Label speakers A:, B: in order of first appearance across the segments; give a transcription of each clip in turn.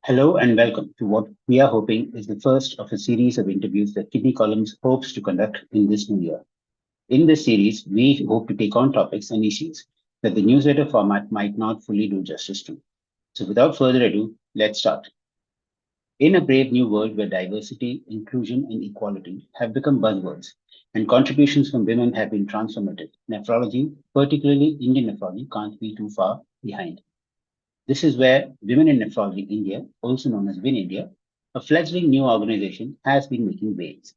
A: Hello and welcome to what we are hoping is the first of a series of interviews that Kidney Columns hopes to conduct in this new year. In this series, we hope to take on topics and issues that the newsletter format might not fully do justice to. So, without further ado, let's start. In a brave new world where diversity, inclusion, and equality have become buzzwords, and contributions from women have been transformative, nephrology, particularly Indian nephrology, can't be too far behind. This is where Women in Nephrology India, also known as WIN India, a fledgling new organization, has been making waves.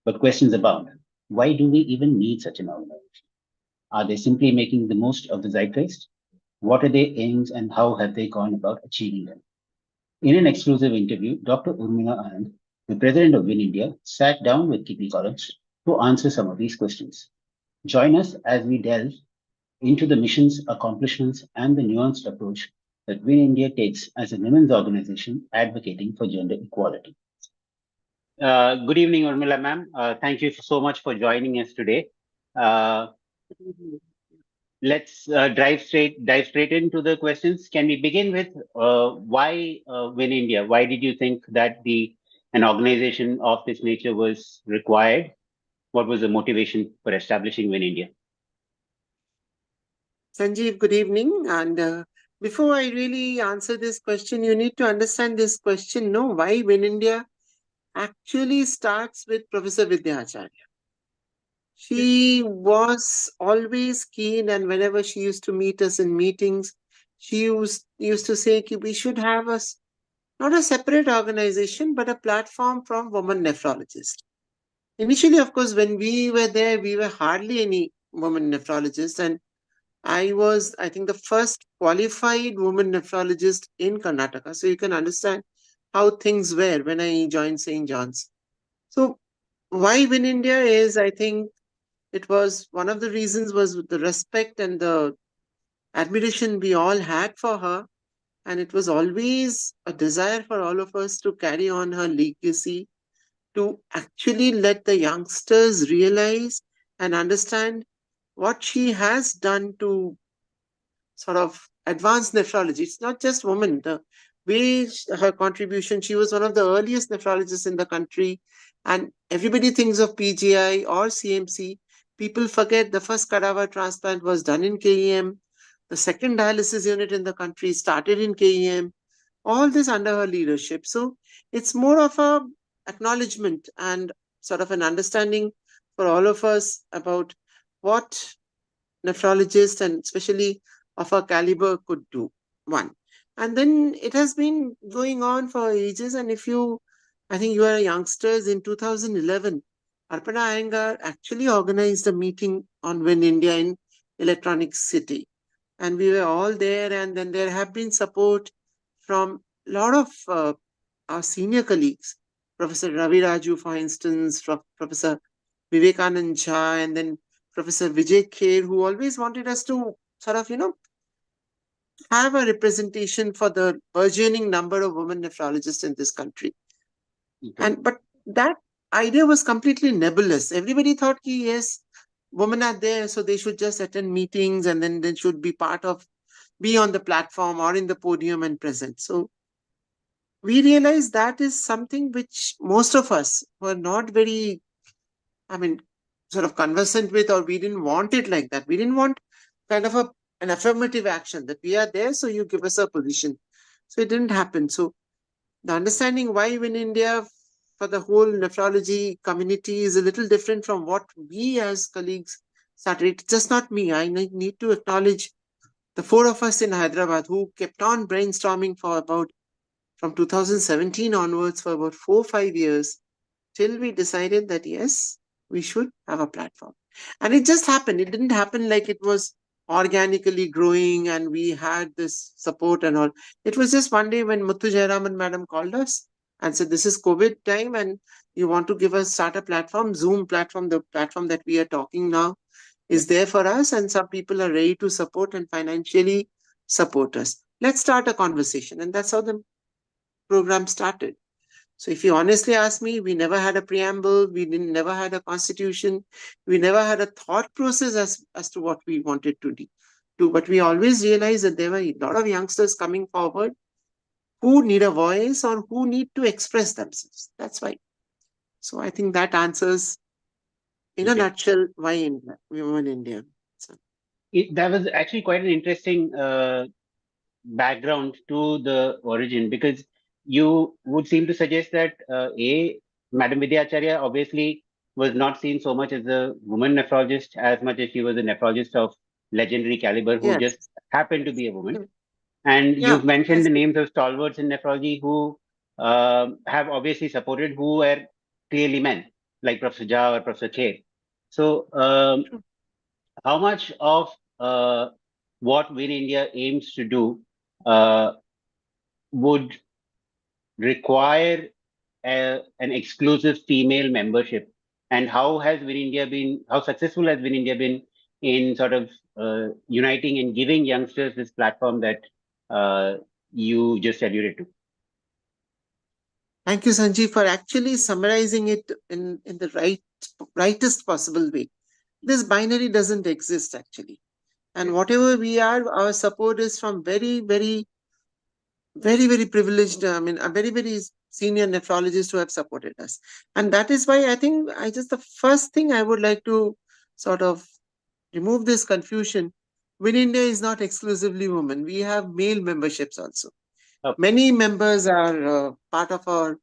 A: But questions abound. Why do we even need such an organization? Are they simply making the most of the zeitgeist? What are their aims and how have they gone about achieving them? In an exclusive interview, Dr. Urmila Anandh, the president of WIN India, sat down with Kidney College to answer some of these questions. Join us as we delve into the mission's accomplishments and the nuanced approach that WIN India takes as a women's organization advocating for gender equality. Good evening, Urmila ma'am. Thank you so much for joining us today. Uh, let's dive straight into the questions. Can we begin with why WIN India? Why did you think that the an organization of this nature was required? What was the motivation for establishing WIN India?
B: Sanjeev, good evening. And before I really answer this question, you need to understand this question. No, why Win India actually starts with Professor Vidyacharya. She was always keen, and whenever she used to meet us in meetings, she used to say we should have not a separate organization, but a platform from women nephrologists. Initially, of course, when we were there, we were hardly any women nephrologists, and I was, I think, the first qualified woman nephrologist in Karnataka. So you can understand how things were when I joined St. John's. So why Win India is, I think, it was one of the reasons was the respect and the admiration we all had for her. And it was always a desire for all of us to carry on her legacy, to actually let the youngsters realize and understand what she has done to sort of advanced nephrology. It's not just women. The way her contribution, she was one of the earliest nephrologists in the country. And everybody thinks of PGI or CMC. People forget the first cadaver transplant was done in KEM. The second dialysis unit in the country started in KEM. All this under her leadership. So it's more of a acknowledgement and sort of an understanding for all of us about what nephrologists and especially of her caliber could do. One. And then it has been going on for ages. And I think you are youngsters in 2011, Arpana Iyengar actually organized a meeting on Win India in Electronic City. And we were all there. And then there have been support from a lot of our senior colleagues, Professor Ravi Raju, for instance, Professor Vivekanand Jha, and then Professor Vijay Kher, who always wanted us to sort of, have a representation for the burgeoning number of women nephrologists in this country.
A: Okay.
B: But that idea was completely nebulous. Everybody thought, yes, women are there, so they should just attend meetings and then they should be on the platform or in the podium and present. So we realized that is something which most of us were not very, sort of conversant with, or we didn't want it like that. We didn't want kind of an affirmative action that we are there, so you give us a position. So it didn't happen. So the understanding why Win India for the whole nephrology community is a little different from what we as colleagues started. It's just not me. I need to acknowledge the four of us in Hyderabad who kept on brainstorming from 2017 onwards for about 4 or 5 years till we decided that yes, we should have a platform. And it just happened. It didn't happen like it was organically growing and we had this support and all. It was just one day when Muthu Jayaraman madam called us and said, this is COVID time and you want to start a platform, Zoom platform, the platform that we are talking now is there for us and some people are ready to support and financially support us. Let's start a conversation. And that's how the program started. So if you honestly ask me, we never had a preamble, never had a constitution, we never had a thought process as to what we wanted to do. But we always realized that there were a lot of youngsters coming forward who need a voice or who need to express themselves. That's why. So I think that answers in a
A: Okay.
B: nutshell why India, women in India. So,
A: That was actually quite an interesting background to the origin, because you would seem to suggest that Madam Vidyacharya obviously was not seen so much as a woman nephrologist as much as she was a nephrologist of legendary caliber who
B: yes.
A: just happened to be a woman.
B: Mm,
A: And
B: yeah.
A: you've mentioned
B: That's
A: the
B: it.
A: names of stalwarts in nephrology who have obviously supported, who were clearly men, like Professor Jha or Professor Kher. So,
B: True.
A: how much of what Win India aims to do uh, would require an exclusive female membership, and how successful has Win India been in sort of uniting and giving youngsters this platform that uh, you just alluded to?
B: Thank you, Sanjeev, for actually summarizing it in the rightest possible way. This binary doesn't exist actually. And
A: Okay.
B: whatever we are, our support is from very, very, very, very privileged, a very, very senior nephrologists who have supported us. And that is why I think the first thing I would like to sort of remove this confusion. Win India is not exclusively women. We have male memberships also.
A: Oh,
B: Many members are part of our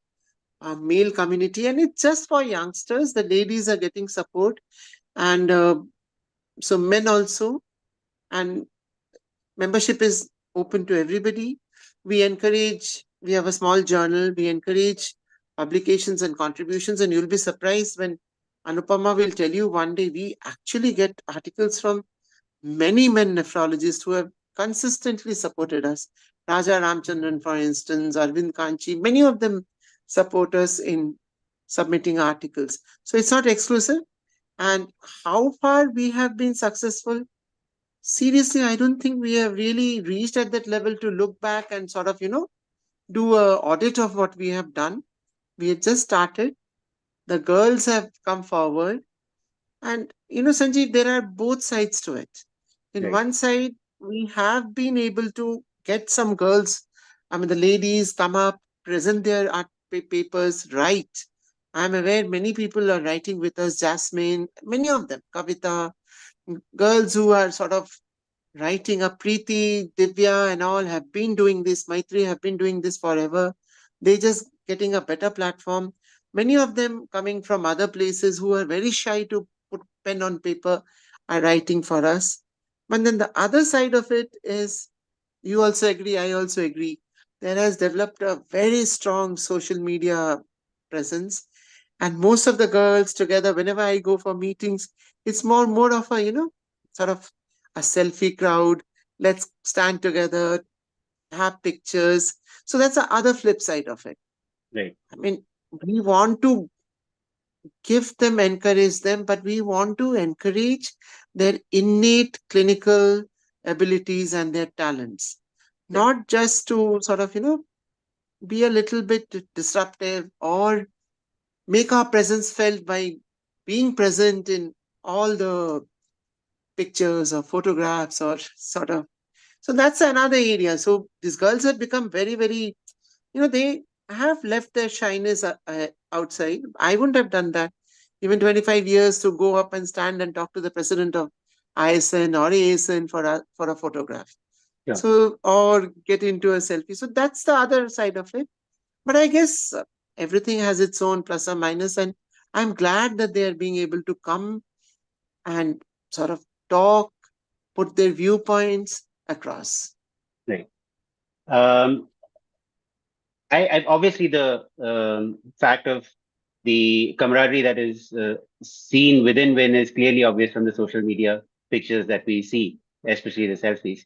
B: male community, and it's just for youngsters. The ladies are getting support, and so men also. And membership is open to everybody. We have a small journal, we encourage publications and contributions, and you'll be surprised when Anupama will tell you one day we actually get articles from many men nephrologists who have consistently supported us. Raja Ramchandran, for instance, Arvind Kanchi, many of them support us in submitting articles. So it's not exclusive. And how far we have been successful, seriously, I don't think we have really reached at that level to look back and sort of, do a audit of what we have done. We have just started. The girls have come forward. And, Sanjeev, there are both sides to it. In
A: right.
B: one side, we have been able to get some girls, the ladies come up, present their art papers, write. I'm aware many people are writing with us, Jasmine, many of them, Kavita, girls who are sort of writing up. Preeti, Divya, and all have been doing this. Maitri have been doing this forever. They just getting a better platform. Many of them coming from other places who are very shy to put pen on paper are writing for us. But then the other side of it is, you also agree, I also agree. There has developed a very strong social media presence. And most of the girls together, whenever I go for meetings, it's more of a, sort of a selfie crowd. Let's stand together, have pictures. So that's the other flip side of it.
A: Right.
B: I mean, we want to give them, encourage them, but we want to encourage their innate clinical abilities and their talents,
A: Right.
B: not just to sort of, be a little bit disruptive or make our presence felt by being present in all the pictures or photographs or sort of. So that's another area. So these girls have become very, very, they have left their shyness outside. I wouldn't have done that. Even 25 years to go up and stand and talk to the president of ISN or ASN for a photograph.
A: Sure.
B: So, or get into a selfie. So that's the other side of it. But I guess everything has its own plus or minus. And I'm glad that they are being able to come and sort of talk, put their viewpoints across.
A: Right. Um, I obviously the fact of the camaraderie that is seen within Win is clearly obvious from the social media pictures that we see, especially the selfies.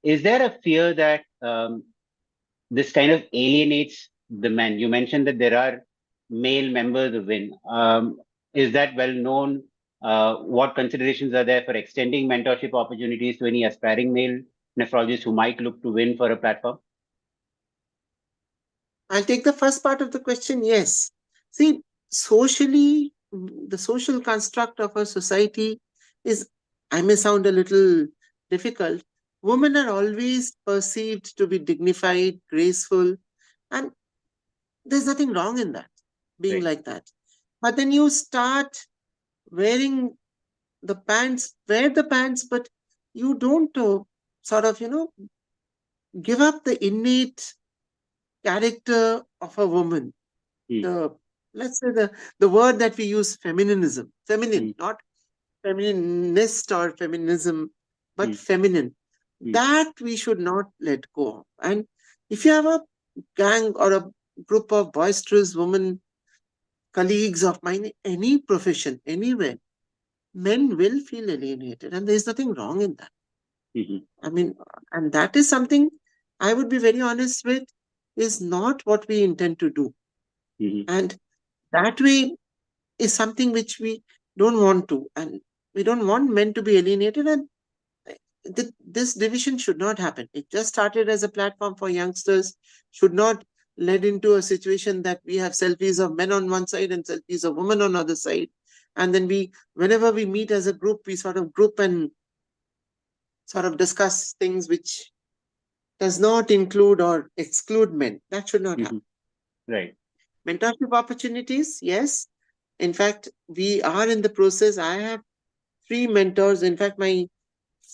A: Is there a fear that this kind of alienates the men? You mentioned that there are male members of Win. Is that well known? What considerations are there for extending mentorship opportunities to any aspiring male nephrologists who might look to Win for a platform?
B: I'll take the first part of the question. Yes. See, socially, the social construct of a society is, I may sound a little difficult. women are always perceived to be dignified, graceful, and there's nothing wrong in that, being
A: Right.
B: like that. But then you start wearing wear the pants, but you don't sort of, give up the innate character of a woman.
A: Mm,
B: The let's say the word that we use, feminism, feminine,
A: mm,
B: not femininist or feminism, but
A: mm,
B: feminine.
A: mm,
B: That we should not let go of. And if you have a gang or a group of boisterous women, colleagues of mine, any profession, anywhere, men will feel alienated, and there's nothing wrong in that.
A: mhm,
B: I mean, and that is something I would be very honest with, is not what we intend to do.
A: mhm,
B: And that way is something which we don't want to. And we don't want men to be alienated. And this division should not happen. It just started as a platform for youngsters, should not lead into a situation that we have selfies of men on one side and selfies of women on the other side. And then whenever we meet as a group, we sort of group and sort of discuss things which does not include or exclude men. That should not happen.
A: mhm. Right.
B: Mentorship opportunities, yes. In fact, we are in the process. I have three mentors. In fact, my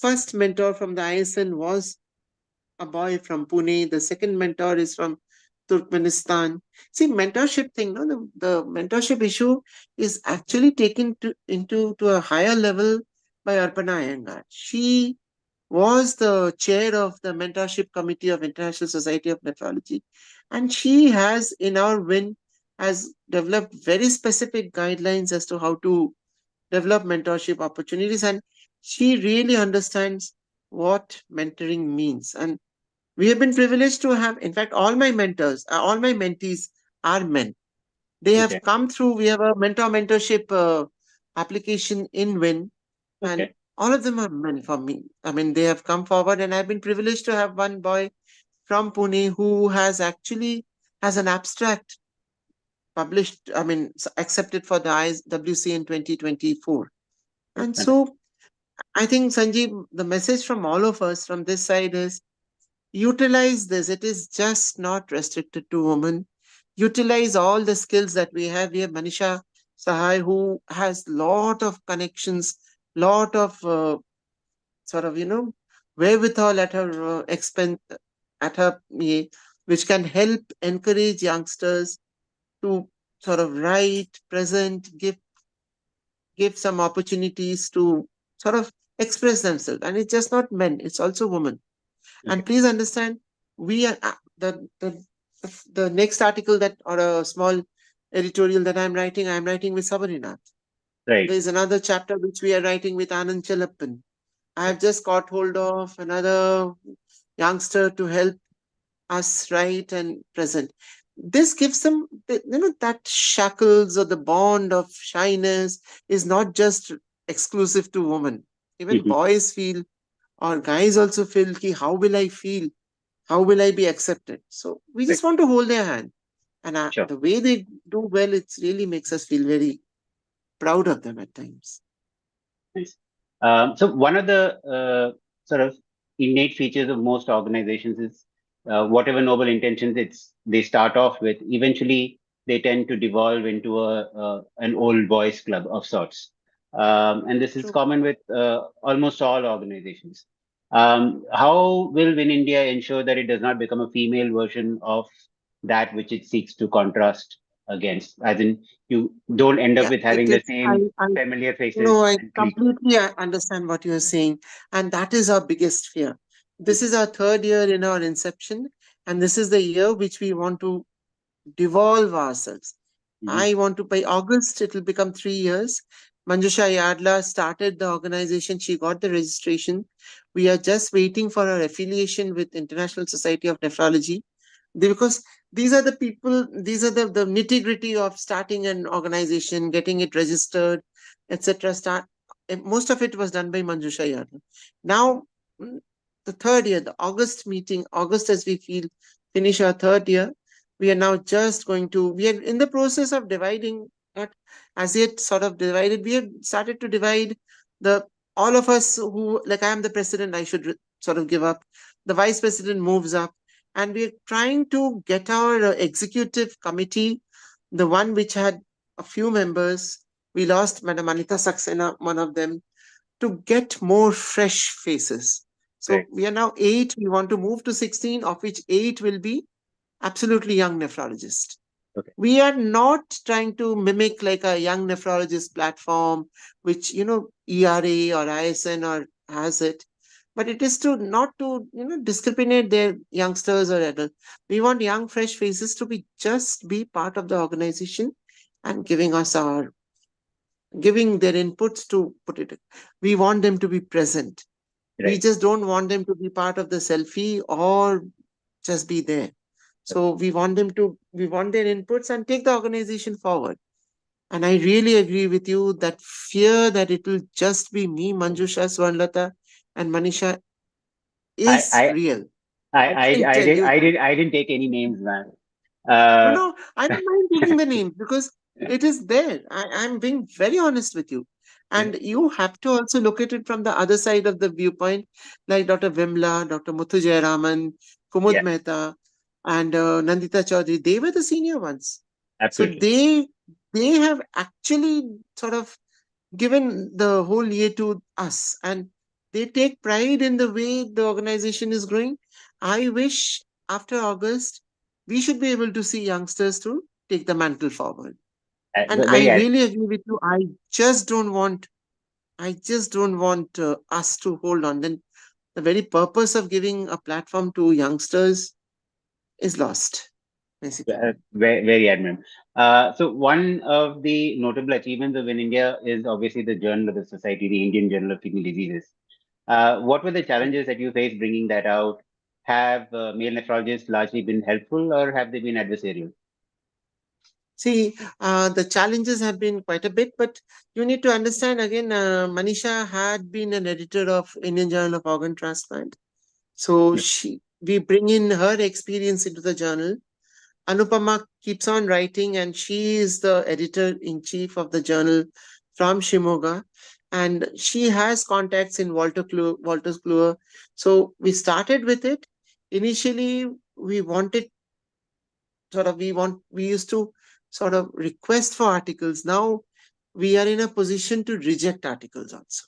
B: first mentor from the ISN was a boy from Pune. The second mentor is from Turkmenistan. See, mentorship thing, no, the mentorship issue is actually taken to a higher level by Arpana Iyengar. She was the chair of the mentorship committee of International Society of Nephrology, and she has, in our win, has developed very specific guidelines as to how to develop mentorship opportunities, and she really understands what mentoring means. And we have been privileged to have, in fact, all my mentees are men. They have
A: Okay.
B: come through, we have a mentorship application in WIN, and
A: Okay.
B: all of them are men for me. I mean, they have come forward, and I've been privileged to have one boy from Pune who has an abstract published, accepted for the ISWC in 2024. And
A: Fantastic.
B: so I think, Sanjeev, the message from all of us from this side is utilize this. It is just not restricted to women. Utilize all the skills that we have. We have Manisha Sahai, who has lot of connections, lot of sort of, wherewithal at her expense, at her, which can help encourage youngsters to sort of write, present, give some opportunities to sort of express themselves. And it's just not men; it's also women.
A: Okay.
B: And please understand, we are the next article that, or a small editorial that I'm writing with Sabarinath.
A: Right.
B: There's another chapter which we are writing with Anandh Chalappan. I have
A: Right.
B: just got hold of another youngster to help us write and present. This gives them, that shackles or the bond of shyness is not just exclusive to women. Even
A: Mhm.
B: boys feel, or guys also feel, ki, how will I feel? How will I be accepted? So we
A: Right.
B: just want to hold their hand. And
A: Sure.
B: the way they do well, it really makes us feel very proud of them at times.
A: Nice. So one of the sort of innate features of most organizations is whatever noble intentions they start off with, eventually they tend to devolve into an old boys club of sorts. And this is
B: True.
A: common with almost all organizations. How will Win India ensure that it does not become a female version of that which it seeks to contrast against? As in, you don't end up
B: Yeah,
A: with
B: it
A: having the
B: is.
A: same familiar
B: No,
A: faces
B: I
A: and cliques.
B: completely understand what you're saying. And that is our biggest fear. This is our third year in our inception. And this is the year which we want to devolve ourselves.
A: Mhm.
B: I want to, by August, it will become 3 years. Manjusha Yadla started the organization. She got the registration. We are just waiting for her affiliation with International Society of Nephrology. Because these are the people, these are the nitty-gritty of starting an organization, getting it registered, etc. Most of it was done by Manjusha Yadla. Now, mm, the third year, the August meeting, August as we finish our third year, we are now just we are in the process of dividing, not as yet sort of divided. We have started to divide the all of us who, like, I am the president, I should sort of give up. The vice president moves up, and we're trying to get our executive committee, the one which had a few members. We lost Madam Anita Saxena, one of them, to get more fresh faces. So
A: Right.
B: we are now 8. We want to move to 16, of which 8 will be absolutely young nephrologists.
A: Okay.
B: We are not trying to mimic like a young nephrologist platform, which, ERA or ISN or has it, but it is to not to, discriminate their youngsters or adults. We want young, fresh faces to be part of the organization and giving their inputs to put it. We want them to be present. We
A: Right.
B: just don't want them to be part of the selfie or just be there. So we want their inputs and take the organization forward. And I really agree with you that fear that it will just be me, Manjusha, Swarnlata, and Manisha
A: I
B: is
A: I
B: real.
A: I
B: I
A: I
B: can
A: I
B: tell
A: did
B: you
A: I
B: that.
A: did I didn't take any names, man.
B: No,
A: Uh,
B: no, I don't mind taking the names because it is there. I'm being very honest with you.
A: yeah.
B: And you have to also look at it from the other side of the viewpoint, like Dr. Vimla, Dr. Muthu Jayaraman, Kumud
A: Yeah,
B: Mehta, and Nandita Chaudhary. They were the senior ones. So
A: absolutely.
B: they have actually sort of given the whole year to us, and they take pride in the way the organization is growing. I wish after August we should be able to see youngsters to take the mantle forward. And I
A: Very
B: really agree with you. I just don't want us to hold on. Then the very purpose of giving a platform to youngsters is lost, basically.
A: very admirable. So one of the notable achievements of in India is obviously the Journal of the Society, the Indian Journal of Kidney Diseases. What were the challenges that you faced bringing that out? Have male nephrologists largely been helpful, or have they been adversarial?
B: See, the challenges have been quite a bit, but you need to understand again, Manisha had been an editor of Indian Journal of Organ Transplant. So
A: Yeah.
B: we bring in her experience into the journal. Anupama keeps on writing, and she is the editor in chief of the journal from Shimoga. And she has contacts in Walter's Kluwer. So we started with it. Initially, we wanted we used to sort of request for articles. Now we are in a position to reject articles also.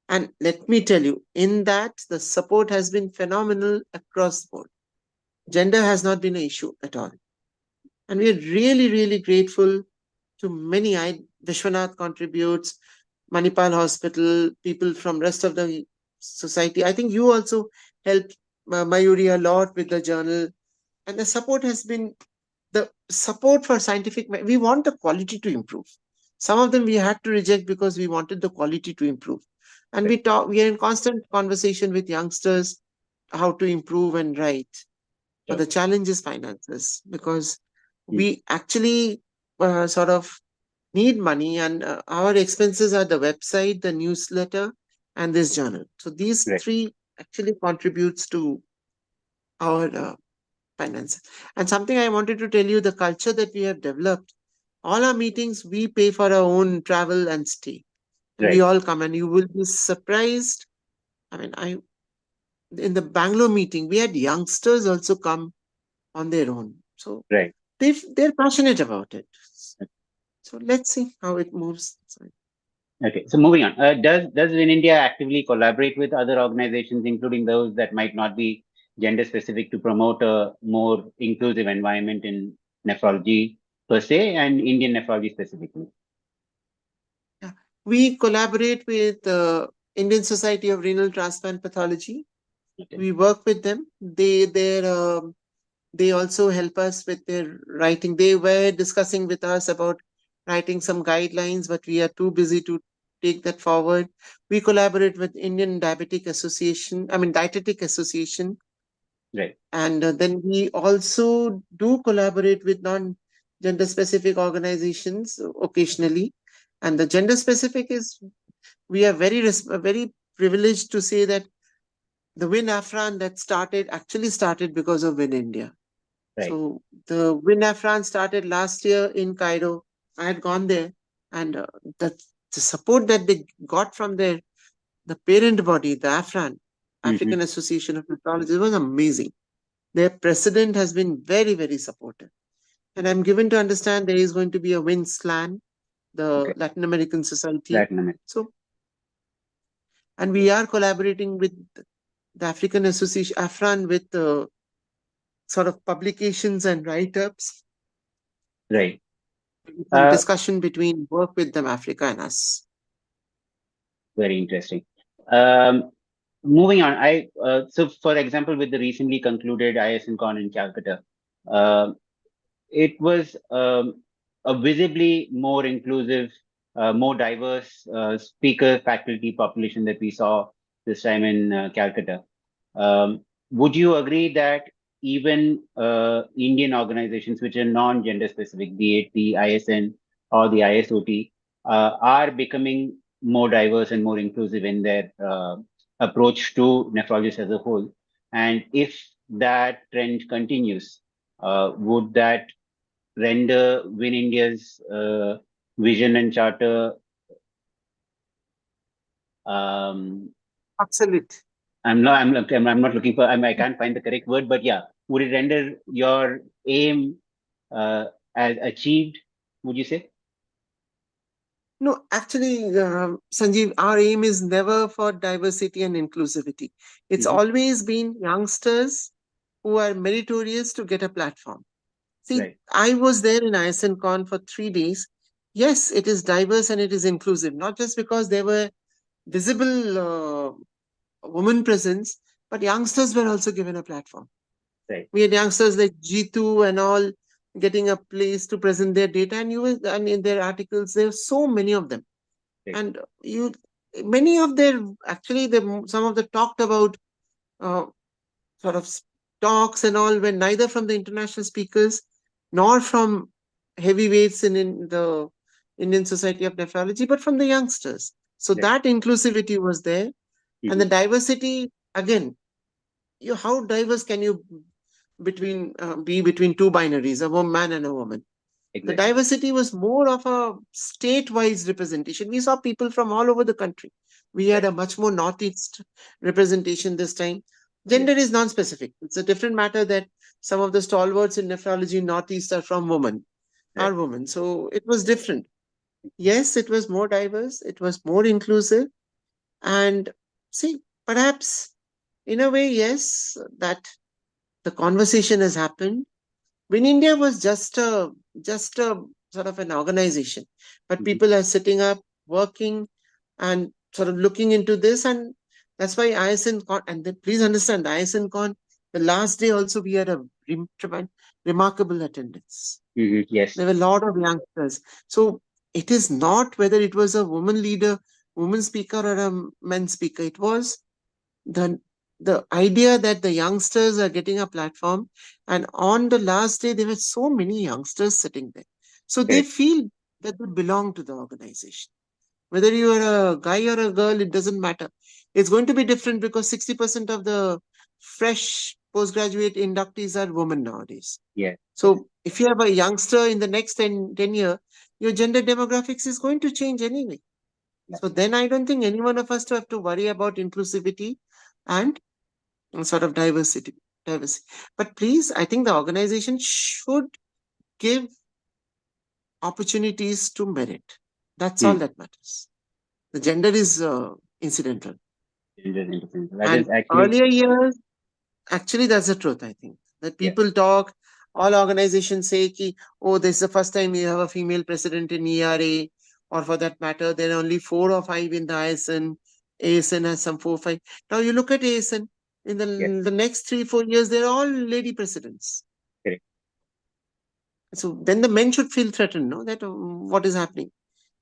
B: And let me tell you, in that the support has been phenomenal across the board. Gender has not been an issue at all. And we are really, really grateful to many. Vishwanath contributes, Manipal Hospital, people from rest of the society. I think you also helped Mayuri a lot with the journal. And the support has been the support for we want the quality to improve. Some of them we had to reject because we wanted the quality to improve. And
A: Right.
B: we are in constant conversation with youngsters how to improve and write. But
A: Sure.
B: the challenge is finances because
A: Mm.
B: we actually sort of need money, and our expenses are the website, the newsletter, and this journal. So these
A: Right.
B: three actually contributes to our finances. And something I wanted to tell you, the culture that we have developed, all our meetings, we pay for our own travel and stay. And we
A: Right.
B: all come, and you will be surprised. I mean, in the Bangalore meeting, we had youngsters also come on their own. So
A: Right.
B: they're passionate about it. So let's see how it moves.
A: Okay. So moving on. Does in India actively collaborate with other organizations, including those that might not be gender specific, to promote a more inclusive environment in nephrology per se and Indian nephrology specifically?
B: Yeah. We collaborate with the Indian Society of Renal Transplant Pathology.
A: Okay.
B: We work with them. They also help us with their writing. They were discussing with us about writing some guidelines, but we are too busy to take that forward. We collaborate with Indian Dietetic Association,
A: Right.
B: and then we also do collaborate with non-gender specific organizations occasionally. And the gender specific is we are very privileged to say that the Win Afran that actually started because of Win India.
A: Right.
B: So the Win Afran started last year in Cairo. I had gone there, and the support that they got from the parent body, the Afran, African Association of Nephrology. It was amazing. Their president has been very, very supportive. And I'm given to understand there is going to be a WINSLAN, the Latin American Society.
A: Latin America.
B: So, and we are collaborating with the African Association, AFRAN, with sort of publications and write-ups.
A: Right.
B: Discussion between work with them, Africa and us.
A: Very interesting. Moving on, so for example, with the recently concluded ISNCon in Calcutta, it was a visibly more inclusive, more diverse speaker faculty population that we saw this time in Calcutta. Would you agree that even Indian organizations which are non-gender specific, be it the ISN or the ISOT, are becoming more diverse and more inclusive in their approach to nephrologists as a whole? And if that trend continues, would that render Win India's vision and charter
B: Absolute?
A: I'm not looking for, I can't find the correct word, but yeah, would it render your aim as achieved, would you say?
B: No, actually, Sanjeev, our aim is never for diversity and inclusivity. It's always been youngsters who are meritorious to get a platform. See, I was there in ISNCon for 3 days. Yes, it is diverse and it is inclusive, not just because there were visible women presence, but youngsters were also given a platform.
A: Right.
B: We had youngsters like Jitu and all getting a place to present their data, and in their articles, there are so many of them. Right. And many of some of the talked about sort of talks and all were neither from the international speakers nor from heavyweights in the Indian Society of Nephrology, but from the youngsters. So that inclusivity was there. And the diversity, again, how diverse can you be between two binaries, a man and a woman? Exactly. The diversity was more of a state-wise representation. We saw people from all over the country. We had a much more Northeast representation this time. Gender is non-specific. It's a different matter that some of the stalwarts in nephrology in Northeast are from women, are women. So it was different. Yes, it was more diverse. It was more inclusive. And see, perhaps in a way, yes, that the conversation has happened. Win India was just a sort of an organization, but people are sitting up, working, and sort of looking into this, and that's why ISNCon. And please understand, ISNCon, the last day also we had a remarkable attendance.
A: Yes,
B: there were a lot of youngsters. So it is not whether it was a woman leader, woman speaker, or a men speaker. It was the idea that the youngsters are getting a platform, and on the last day there were so many youngsters sitting there, so they feel that they belong to the organization. Whether you are a guy or a girl, it doesn't matter. It's going to be different because 60% of the fresh postgraduate inductees are women nowadays. So if you have a youngster in the next 10 years, your gender demographics is going to change anyway. So then I don't think any one of us to have to worry about inclusivity and sort of diversity. But please, I think the organization should give opportunities to merit. That's all that matters. The gender is incidental. Earlier years, actually, that's the truth, I think. That people talk, all organizations say, oh, this is the first time you have a female president in ERA, or for that matter, there are only 4 or 5 in the ISN. ASN has some 4 or 5. Now you look at ASN, in the next 3-4 years, they're all lady presidents.
A: Correct.
B: So then the men should feel threatened, no? That what is happening.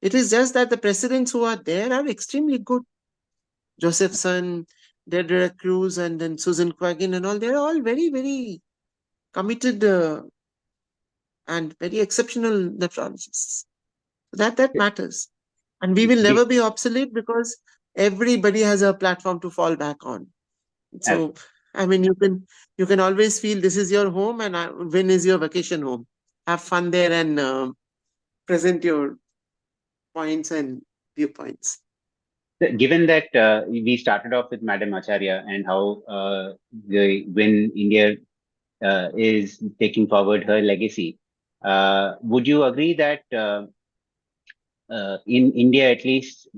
B: It is just that the presidents who are there are extremely good. Josephson, Deirdre Cruz, and then Susan Quaggin and all, they're all very, very committed and very exceptional nephrologists. That matters. And we will never be obsolete because everybody has a platform to fall back on. So, I mean, you can always feel this is your home and Win is your vacation home. Have fun there and present your points and viewpoints.
A: Given that we started off with Madam Acharya and how when India is taking forward her legacy, would you agree that in India, at least,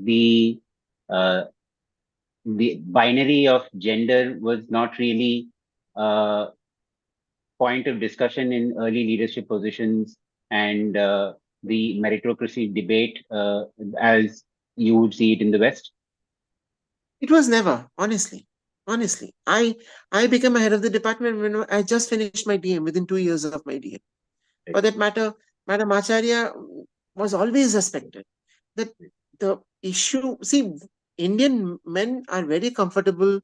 A: uh, the binary of gender was not really a point of discussion in early leadership positions and the meritocracy debate as you would see it in the West?
B: It was never, honestly. Honestly, I became a head of the department when I just finished my DM within 2 years of my DM. For that matter, Madam Acharya was always respected. That the issue, see, Indian men are very comfortable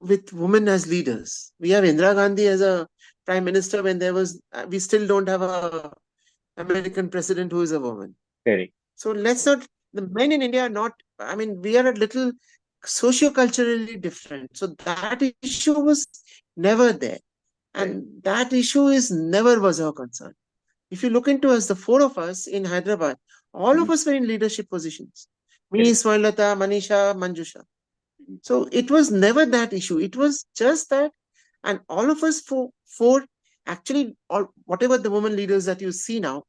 B: with women as leaders. We have Indira Gandhi as a prime minister when there was, we still don't have a American president who is a woman.
A: Correct.
B: So let's not, the men in India are not, I mean, we are a little socio-culturally different. So that issue was never there. And that issue is never was our concern. If you look into us, the four of us in Hyderabad, all of us were in leadership positions. Me,
A: Correct.
B: Swarlata, Manisha, Manjusha. So it was never that issue. It was just that, and all of us four actually, all whatever the women leaders that you see now,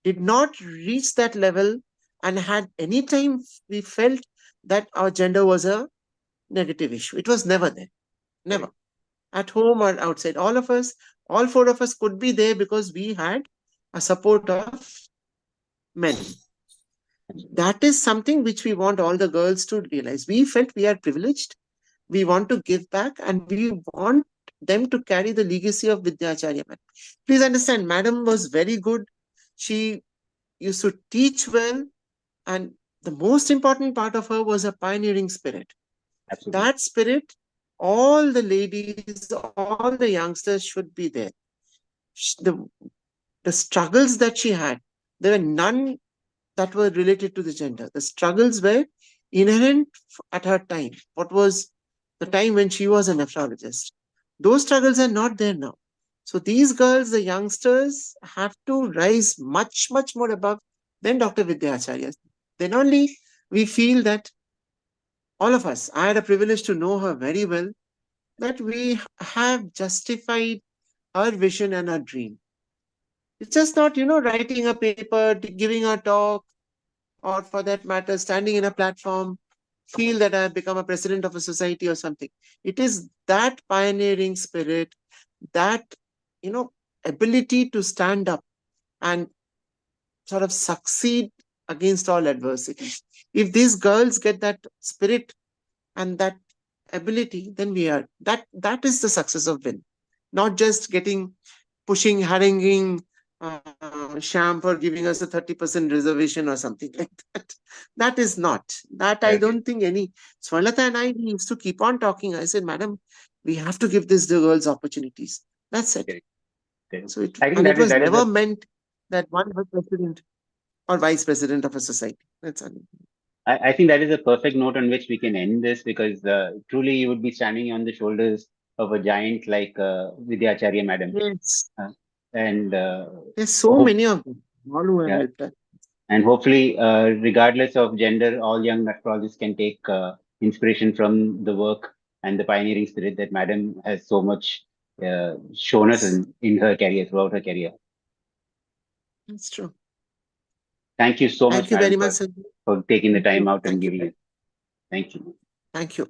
B: did not reach that level and had any time we felt that our gender was a negative issue. It was never there. Never. At home or outside. All of us, all four of us could be there because we had a support of men. That is something which we want all the girls to realize. We felt we are privileged. We want to give back and we want them to carry the legacy of Vidyacharya. Please understand, Madam was very good. She used to teach well. And the most important part of her was a pioneering spirit.
A: Absolutely.
B: That spirit, all the ladies, all the youngsters should be there. The struggles that she had, there were none that were related to the gender. The struggles were inherent at her time. What was the time when she was a nephrologist? Those struggles are not there now. So these girls, the youngsters, have to rise much, much more above than Dr. Vidya Acharya. Then only we feel that all of us, I had a privilege to know her very well, that we have justified her vision and her dream. It's just not, writing a paper, giving a talk, or for that matter, standing in a platform, feel that I have become a president of a society or something. It is that pioneering spirit, that, ability to stand up and sort of succeed against all adversities. If these girls get that spirit and that ability, then that is the success of win. Not just pushing, haranguing Sham for giving us a 30% reservation or something like that. That is not. That I don't think any. Swarlata and I we used to keep on talking. I said, Madam, we have to give the girls opportunities. That's it. So it was never meant that one was president or vice president of a society. That's all.
A: I think that is a perfect note on which we can end this because truly you would be standing on the shoulders of a giant like Vidyacharya Madam.
B: Yes.
A: And
B: there's so many of them, all who have helped us.
A: And hopefully, regardless of gender, all young nephrologists can take inspiration from the work and the pioneering spirit that Madam has so much shown us in her career, throughout her career.
B: That's true.
A: Thank you so much,
B: Thank you
A: Madam,
B: very much,
A: for taking the time out and
B: Thank you.
A: giving it. Thank you.
B: Thank you.